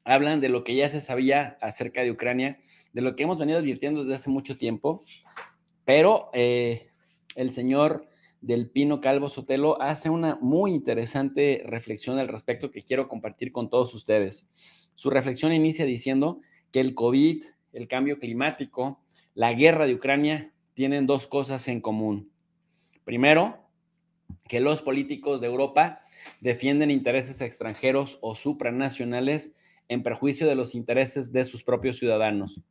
hablan de lo que ya se sabía acerca de Ucrania, de lo que hemos venido advirtiendo desde hace mucho tiempo, pero el señor del Pino Calvo Sotelo hace una muy interesante reflexión al respecto que quiero compartir con todos ustedes. Su reflexión inicia diciendo que el COVID, el cambio climático, la guerra de Ucrania tienen dos cosas en común. Primero, que los políticos de Europa defienden intereses extranjeros o supranacionales en perjuicio de los intereses de sus propios ciudadanos.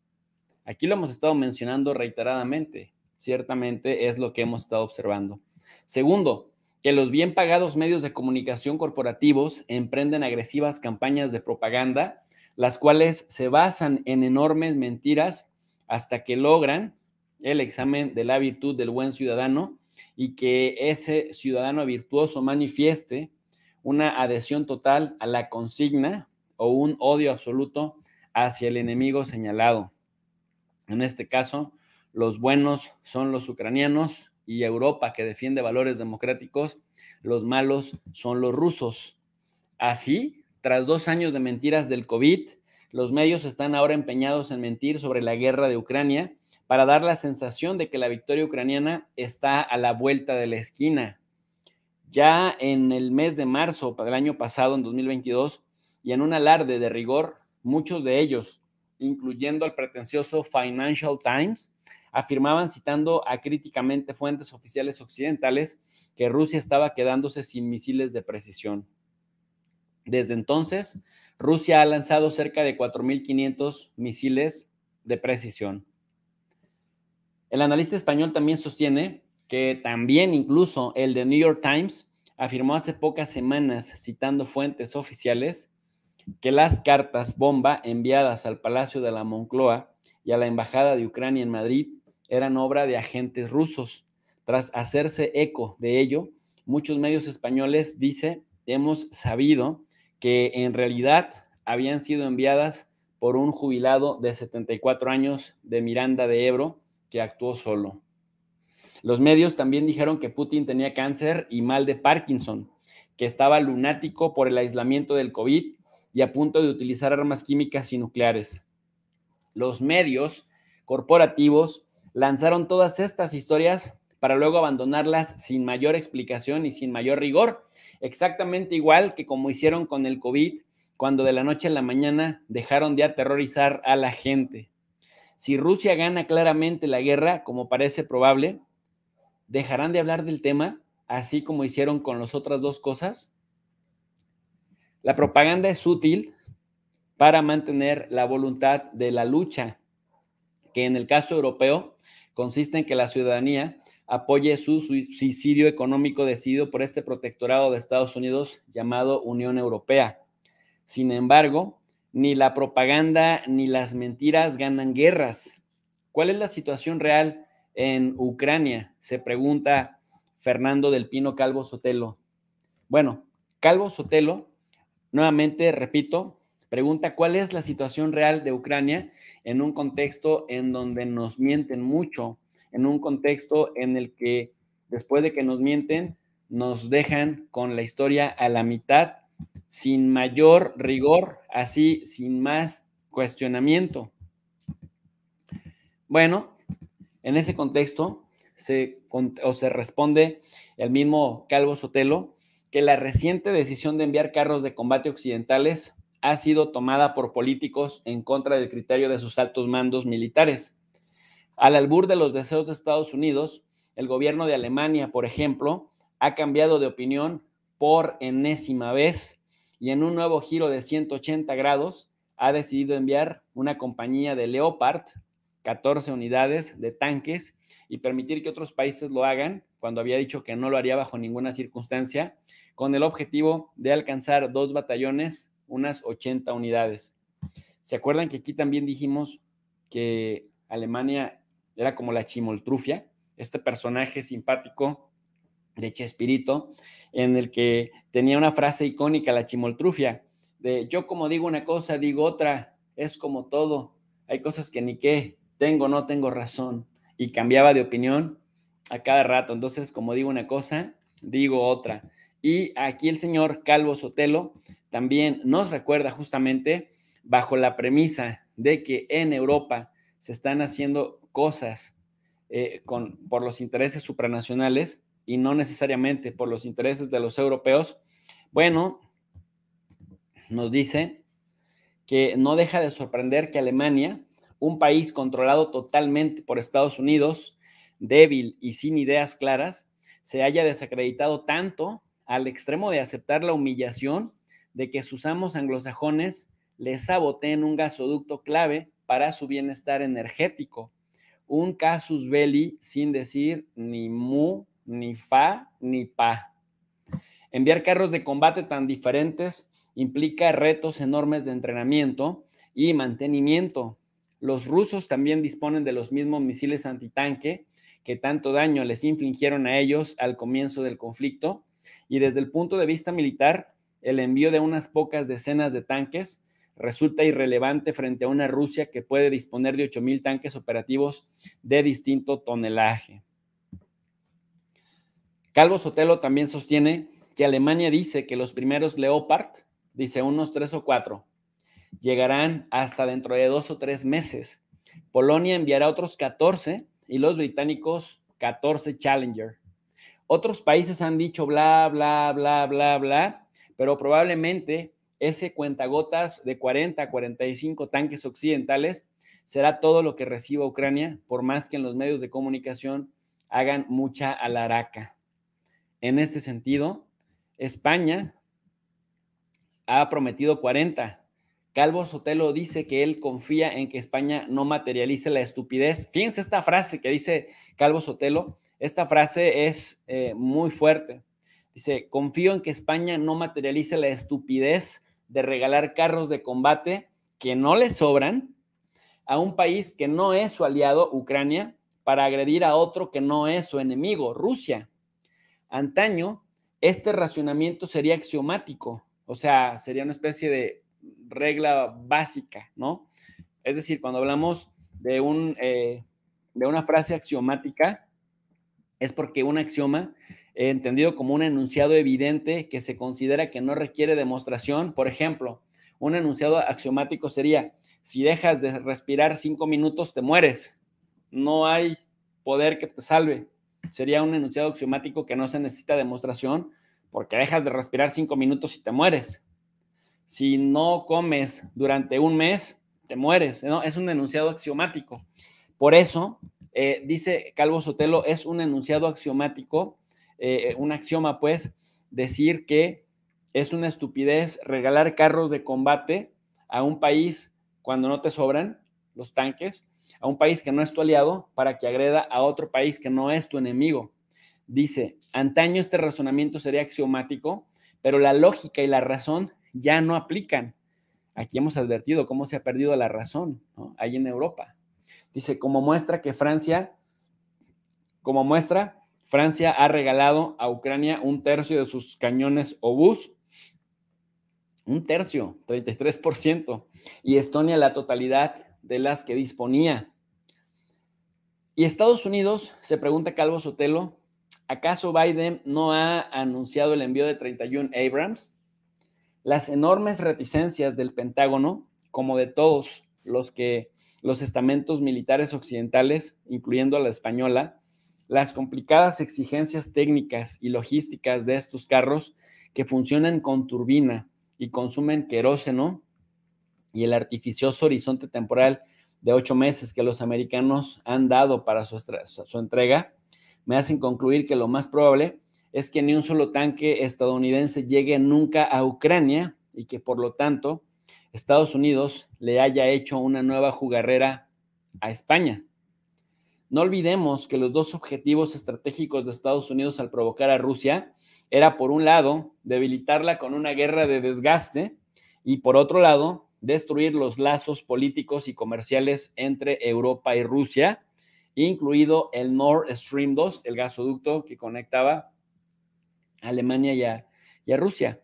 Aquí lo hemos estado mencionando reiteradamente. Ciertamente es lo que hemos estado observando. Segundo, que los bien pagados medios de comunicación corporativos emprenden agresivas campañas de propaganda, las cuales se basan en enormes mentiras hasta que logran el examen de la virtud del buen ciudadano y que ese ciudadano virtuoso manifieste una adhesión total a la consigna o un odio absoluto hacia el enemigo señalado. En este caso, los buenos son los ucranianos y Europa, que defiende valores democráticos, los malos son los rusos. Así, tras 2 años de mentiras del COVID, los medios están ahora empeñados en mentir sobre la guerra de Ucrania para dar la sensación de que la victoria ucraniana está a la vuelta de la esquina. Ya en el mes de marzo del año pasado, en 2022, y en un alarde de rigor, muchos de ellos, incluyendo al pretencioso Financial Times, afirmaban, citando acríticamente fuentes oficiales occidentales, que Rusia estaba quedándose sin misiles de precisión. Desde entonces, Rusia ha lanzado cerca de 4.500 misiles de precisión. El analista español también sostiene que también incluso el The New York Times afirmó hace pocas semanas, citando fuentes oficiales, que las cartas bomba enviadas al Palacio de la Moncloa y a la Embajada de Ucrania en Madrid eran obra de agentes rusos. Tras hacerse eco de ello, muchos medios españoles, dice, hemos sabido que en realidad habían sido enviadas por un jubilado de 74 años de Miranda de Ebro que actuó solo. Los medios también dijeron que Putin tenía cáncer y mal de Parkinson, que estaba lunático por el aislamiento del COVID y a punto de utilizar armas químicas y nucleares. Los medios corporativos lanzaron todas estas historias para luego abandonarlas sin mayor explicación y sin mayor rigor, exactamente igual que como hicieron con el COVID, cuando de la noche a la mañana dejaron de aterrorizar a la gente. Si Rusia gana claramente la guerra, como parece probable, ¿dejarán de hablar del tema, así como hicieron con las otras dos cosas? La propaganda es útil para mantener la voluntad de la lucha, que en el caso europeo consiste en que la ciudadanía apoye su suicidio económico decidido por este protectorado de Estados Unidos llamado Unión Europea. Sin embargo, ni la propaganda ni las mentiras ganan guerras. ¿Cuál es la situación real en Ucrania? Se pregunta Fernando del Pino Calvo Sotelo. Bueno, Calvo Sotelo, nuevamente repito, pregunta cuál es la situación real de Ucrania en un contexto en donde nos mienten mucho, en un contexto en el que después de que nos mienten, nos dejan con la historia a la mitad, sin mayor rigor, así, sin más cuestionamiento. Bueno, en ese contexto se responde el mismo Calvo Sotelo que la reciente decisión de enviar carros de combate occidentales ha sido tomada por políticos en contra del criterio de sus altos mandos militares. Al albur de los deseos de Estados Unidos, el gobierno de Alemania, por ejemplo, ha cambiado de opinión por enésima vez y en un nuevo giro de 180 grados ha decidido enviar una compañía de Leopard, 14 unidades de tanques y permitir que otros países lo hagan, cuando había dicho que no lo haría bajo ninguna circunstancia, con el objetivo de alcanzar 2 batallones, unas 80 unidades. ¿Se acuerdan que aquí también dijimos que Alemania era como la chimoltrufia, este personaje simpático de Chespirito, en el que tenía una frase icónica, la chimoltrufia, de yo como digo una cosa, digo otra, es como todo, hay cosas que ni qué, tengo, no tengo razón, y cambiaba de opinión a cada rato, entonces como digo una cosa, digo otra. Y aquí el señor Calvo Sotelo también nos recuerda justamente bajo la premisa de que en Europa se están haciendo cosas por los intereses supranacionales y no necesariamente por los intereses de los europeos, bueno, nos dice que no deja de sorprender que Alemania, un país controlado totalmente por Estados Unidos, débil y sin ideas claras, se haya desacreditado tanto al extremo de aceptar la humillación de que sus amos anglosajones le saboteen un gasoducto clave para su bienestar energético. Un casus belli sin decir ni mu, ni fa, ni pa. Enviar carros de combate tan diferentes implica retos enormes de entrenamiento y mantenimiento. Los rusos también disponen de los mismos misiles antitanque que tanto daño les infligieron a ellos al comienzo del conflicto, y desde el punto de vista militar, el envío de unas pocas decenas de tanques resulta irrelevante frente a una Rusia que puede disponer de 8,000 tanques operativos de distinto tonelaje. Calvo Sotelo también sostiene que Alemania dice que los primeros Leopard, dice unos 3 o 4, llegarán hasta dentro de 2 o 3 meses. Polonia enviará otros 14 y los británicos 14 Challenger. Otros países han dicho bla, bla, bla, bla, bla, pero probablemente ese cuentagotas de 40 a 45 tanques occidentales será todo lo que reciba Ucrania, por más que en los medios de comunicación hagan mucha alaraca. En este sentido, España ha prometido 40. Calvo Sotelo dice que él confía en que España no materialice la estupidez. Fíjense esta frase que dice Calvo Sotelo. Esta frase es muy fuerte. Dice, confío en que España no materialice la estupidez de regalar carros de combate que no le sobran a un país que no es su aliado, Ucrania, para agredir a otro que no es su enemigo, Rusia. Antaño, este racionamiento sería axiomático, o sea, sería una especie de regla básica, ¿no? Es decir, cuando hablamos de una frase axiomática, es porque un axioma, entendido como un enunciado evidente que se considera que no requiere demostración, por ejemplo, un enunciado axiomático sería, si dejas de respirar 5 minutos, te mueres. No hay poder que te salve. Sería un enunciado axiomático que no se necesita demostración porque dejas de respirar 5 minutos y te mueres. Si no comes durante un mes, te mueres, ¿no? Es un enunciado axiomático. Por eso, dice Calvo Sotelo, es un enunciado axiomático, un axioma, pues, decir que es una estupidez regalar carros de combate a un país cuando no te sobran los tanques, a un país que no es tu aliado para que agreda a otro país que no es tu enemigo. Dice, antaño este razonamiento sería axiomático, pero la lógica y la razón ya no aplican. Aquí hemos advertido cómo se ha perdido la razón, ¿no? Ahí en Europa. Dice, Francia ha regalado a Ucrania 1/3 de sus cañones obús, 1/3, 33%, y Estonia la totalidad de las que disponía. Y Estados Unidos, se pregunta Calvo Sotelo, ¿acaso Biden no ha anunciado el envío de 31 Abrams? Las enormes reticencias del Pentágono, como de todos los estamentos militares occidentales, incluyendo la española, las complicadas exigencias técnicas y logísticas de estos carros que funcionan con turbina y consumen queróseno, y el artificioso horizonte temporal de 8 meses que los americanos han dado para su entrega, me hacen concluir que lo más probable es que ni un solo tanque estadounidense llegue nunca a Ucrania y que, por lo tanto, Estados Unidos le haya hecho una nueva jugarrera a España. No olvidemos que los dos objetivos estratégicos de Estados Unidos al provocar a Rusia era, por un lado, debilitarla con una guerra de desgaste y, por otro lado, destruir los lazos políticos y comerciales entre Europa y Rusia, incluido el Nord Stream 2, el gasoducto que conectaba a Alemania y a Rusia.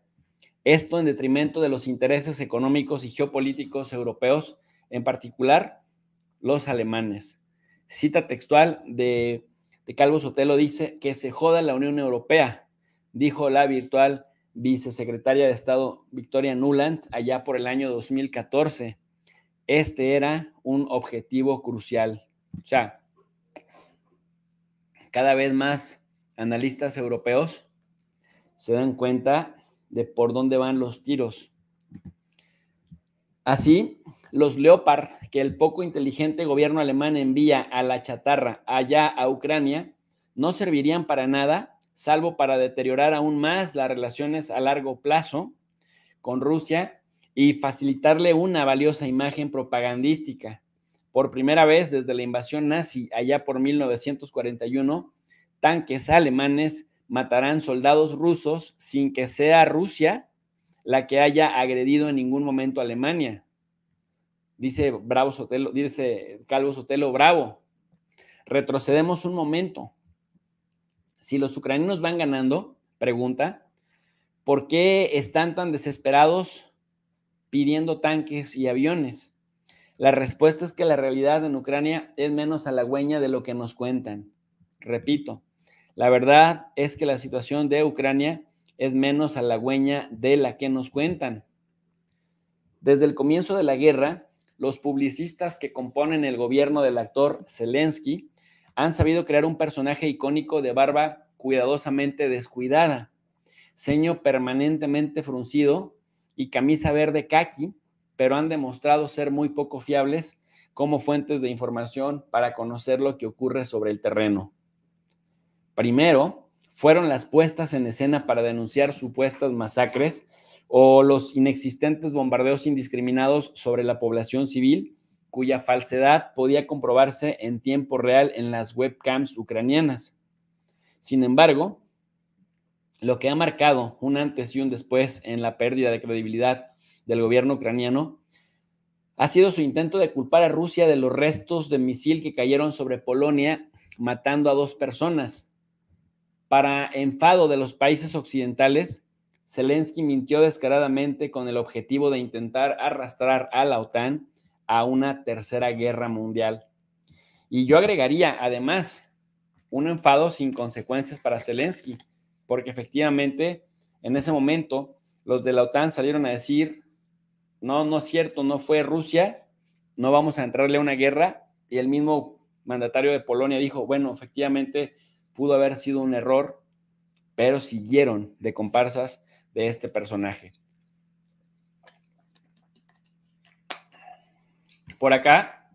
Esto en detrimento de los intereses económicos y geopolíticos europeos, en particular los alemanes. Cita textual de Calvo Sotelo dice que se joda la Unión Europea, dijo la virtual vicesecretaria de Estado Victoria Nuland allá por el año 2014. Este era un objetivo crucial. O sea, cada vez más analistas europeos se dan cuenta de por dónde van los tiros. Así, los Leopard que el poco inteligente gobierno alemán envía a la chatarra allá a Ucrania no servirían para nada, salvo para deteriorar aún más las relaciones a largo plazo con Rusia y facilitarle una valiosa imagen propagandística. Por primera vez desde la invasión nazi allá por 1941, tanques alemanes matarán soldados rusos sin que sea Rusia la que haya agredido en ningún momento a Alemania. Dice Calvo Sotelo, bravo. Retrocedemos un momento. Si los ucranianos van ganando, pregunta, ¿por qué están tan desesperados pidiendo tanques y aviones? La respuesta es que la realidad en Ucrania es menos halagüeña de lo que nos cuentan. Repito, la verdad es que la situación de Ucrania es menos halagüeña de la que nos cuentan. Desde el comienzo de la guerra, los publicistas que componen el gobierno del actor Zelensky han sabido crear un personaje icónico de barba cuidadosamente descuidada, ceño permanentemente fruncido y camisa verde caqui, pero han demostrado ser muy poco fiables como fuentes de información para conocer lo que ocurre sobre el terreno. Primero, fueron las puestas en escena para denunciar supuestas masacres o los inexistentes bombardeos indiscriminados sobre la población civil, cuya falsedad podía comprobarse en tiempo real en las webcams ucranianas. Sin embargo, lo que ha marcado un antes y un después en la pérdida de credibilidad del gobierno ucraniano ha sido su intento de culpar a Rusia de los restos de misil que cayeron sobre Polonia, matando a 2 personas. Para enfado de los países occidentales, Zelensky mintió descaradamente con el objetivo de intentar arrastrar a la OTAN a una tercera guerra mundial. Y yo agregaría, además, un enfado sin consecuencias para Zelensky, porque efectivamente en ese momento los de la OTAN salieron a decir, no, no es cierto, no fue Rusia, no vamos a entrarle a una guerra, y el mismo mandatario de Polonia dijo, bueno, efectivamente pudo haber sido un error, pero siguieron de comparsas de este personaje. Por acá,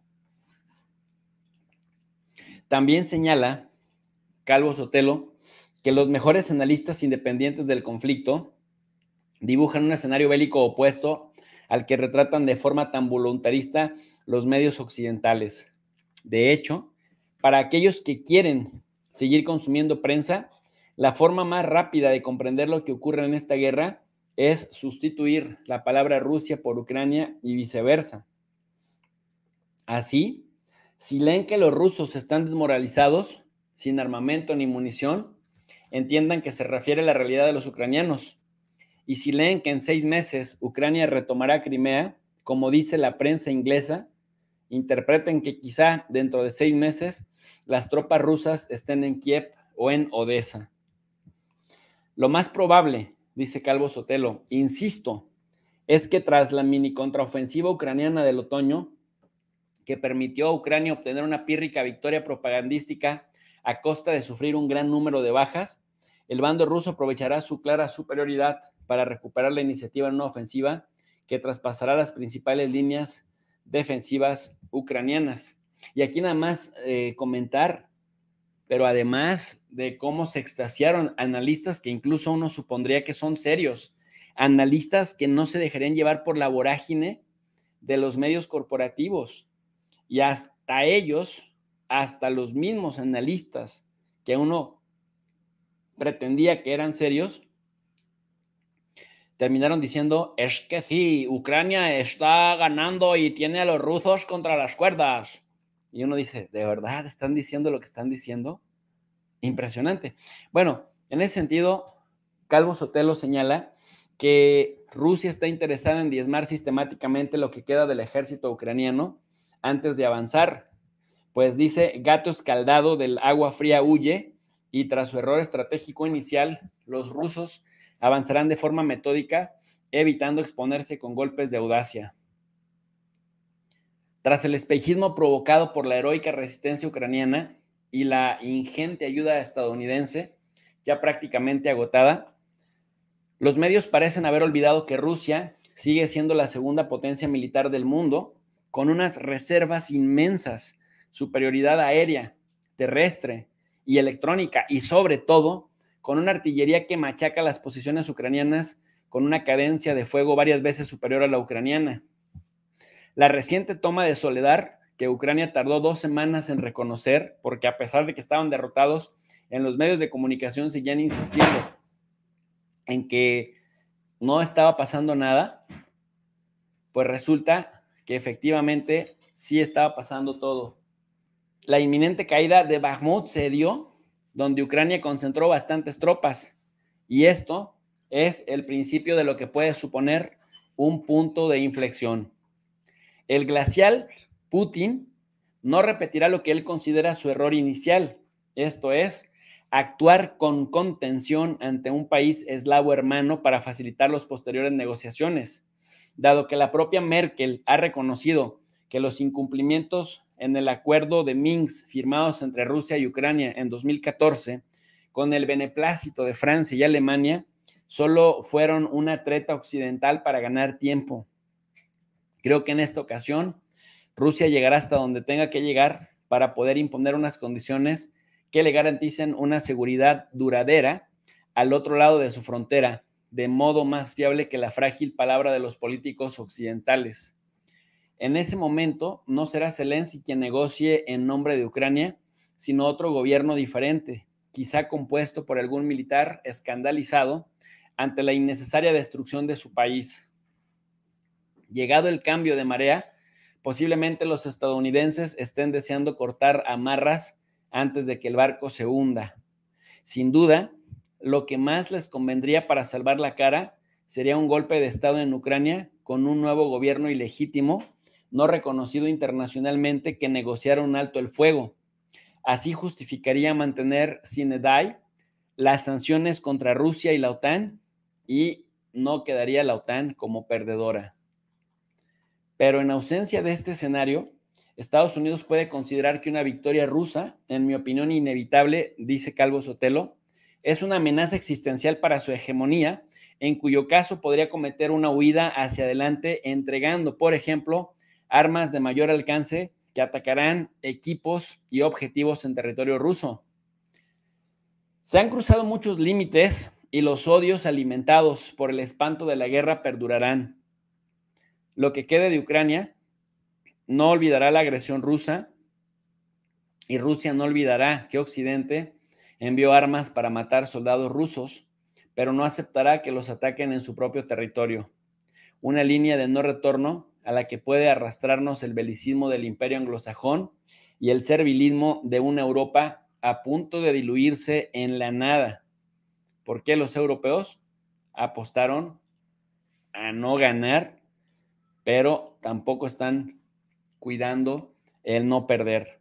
también señala Calvo Sotelo que los mejores analistas independientes del conflicto dibujan un escenario bélico opuesto al que retratan de forma tan voluntarista los medios occidentales. De hecho, para aquellos que quieren seguir consumiendo prensa, la forma más rápida de comprender lo que ocurre en esta guerra es sustituir la palabra Rusia por Ucrania y viceversa. Así, si leen que los rusos están desmoralizados, sin armamento ni munición, entiendan que se refiere a la realidad de los ucranianos. Y si leen que en 6 meses Ucrania retomará Crimea, como dice la prensa inglesa, interpreten que quizá dentro de 6 meses las tropas rusas estén en Kiev o en Odessa. Lo más probable, dice Calvo Sotelo, insisto, es que tras la mini contraofensiva ucraniana del otoño, que permitió a Ucrania obtener una pírrica victoria propagandística a costa de sufrir un gran número de bajas, el bando ruso aprovechará su clara superioridad para recuperar la iniciativa en una ofensiva que traspasará las principales líneas defensivas ucranianas. Y aquí nada más comentar, pero además de cómo se extasiaron analistas que incluso uno supondría que son serios, analistas que no se dejarían llevar por la vorágine de los medios corporativos. Y hasta ellos, hasta los mismos analistas que uno pretendía que eran serios, terminaron diciendo, es que sí, Ucrania está ganando y tiene a los rusos contra las cuerdas. Y uno dice, ¿de verdad están diciendo lo que están diciendo? Impresionante. Bueno, en ese sentido, Calvo Sotelo señala que Rusia está interesada en diezmar sistemáticamente lo que queda del ejército ucraniano antes de avanzar, pues dice, gato escaldado del agua fría huye y tras su error estratégico inicial, los rusos avanzarán de forma metódica, evitando exponerse con golpes de audacia. Tras el espejismo provocado por la heroica resistencia ucraniana y la ingente ayuda estadounidense, ya prácticamente agotada, los medios parecen haber olvidado que Rusia sigue siendo la segunda potencia militar del mundo, con unas reservas inmensas, superioridad aérea, terrestre y electrónica, y sobre todo, con una artillería que machaca las posiciones ucranianas con una cadencia de fuego varias veces superior a la ucraniana. La reciente toma de Soledar, que Ucrania tardó 2 semanas en reconocer, porque a pesar de que estaban derrotados, en los medios de comunicación seguían insistiendo en que no estaba pasando nada, pues resulta que efectivamente sí estaba pasando todo. La inminente caída de Bakhmut se dio, donde Ucrania concentró bastantes tropas, y esto es el principio de lo que puede suponer un punto de inflexión. El glacial Putin no repetirá lo que él considera su error inicial, esto es, actuar con contención ante un país eslavo hermano para facilitar las posteriores negociaciones, dado que la propia Merkel ha reconocido que los incumplimientos en el acuerdo de Minsk firmados entre Rusia y Ucrania en 2014, con el beneplácito de Francia y Alemania, solo fueron una treta occidental para ganar tiempo. Creo que en esta ocasión Rusia llegará hasta donde tenga que llegar para poder imponer unas condiciones que le garanticen una seguridad duradera al otro lado de su frontera, de modo más fiable que la frágil palabra de los políticos occidentales. En ese momento no será Zelensky quien negocie en nombre de Ucrania, sino otro gobierno diferente, quizá compuesto por algún militar escandalizado ante la innecesaria destrucción de su país. Llegado el cambio de marea, posiblemente los estadounidenses estén deseando cortar amarras antes de que el barco se hunda. Sin duda, lo que más les convendría para salvar la cara sería un golpe de Estado en Ucrania con un nuevo gobierno ilegítimo, no reconocido internacionalmente, que negociara un alto el fuego. Así justificaría mantener sine die las sanciones contra Rusia y la OTAN, y no quedaría la OTAN como perdedora. Pero en ausencia de este escenario, Estados Unidos puede considerar que una victoria rusa, en mi opinión inevitable, dice Calvo Sotelo, es una amenaza existencial para su hegemonía, en cuyo caso podría cometer una huida hacia adelante, entregando, por ejemplo, armas de mayor alcance que atacarán equipos y objetivos en territorio ruso. Se han cruzado muchos límites y los odios alimentados por el espanto de la guerra perdurarán. Lo que quede de Ucrania no olvidará la agresión rusa, y Rusia no olvidará que Occidente envió armas para matar soldados rusos, pero no aceptará que los ataquen en su propio territorio. Una línea de no retorno a la que puede arrastrarnos el belicismo del imperio anglosajón y el servilismo de una Europa a punto de diluirse en la nada. ¿Por qué los europeos apostaron a no ganar, pero tampoco están cuidando el no perder?